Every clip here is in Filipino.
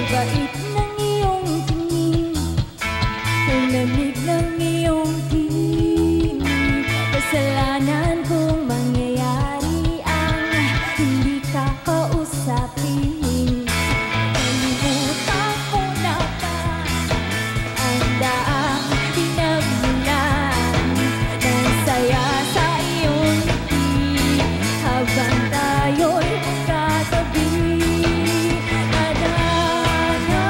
bait ng iyong tingin, ang lamig ng iyong tinig. Kasalanan kung mangyayari ang hindi ka kausapin. Kalimutan mo na ba ang daang pinagmulan? Ng saya sa iyong ngiti habang tayo'y magkatabi. Adana,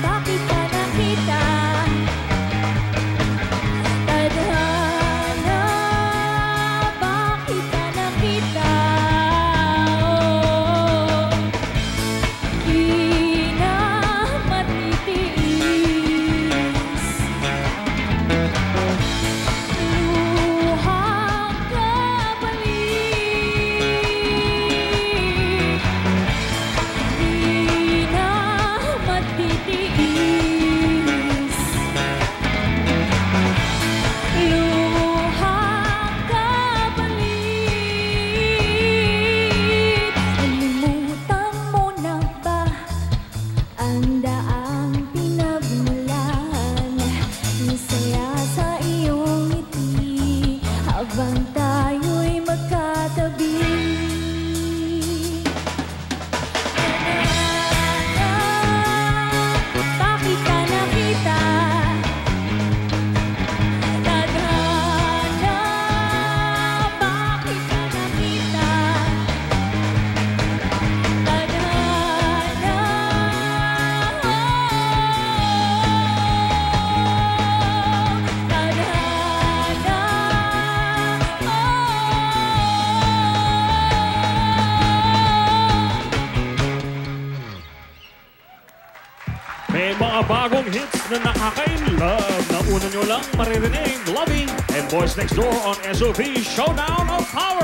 bakit ka nakita? Adana, bakit ka nakita? Di na matitiis. Luhang kapalit. Di na matitiis. Luhang kapalit. Nalimutan mo na ba ang daang pinagmulan? Ang saya sa iyong ngiti habang tayo'y magkatabi. Adana, bakit ka nakita? Adana, bakit ka nakita? Adana, May mga bagong hits na nakaka-inlove na una nyo lang maririnig. Loving and Boys Next Door on SOP Showdown of Power.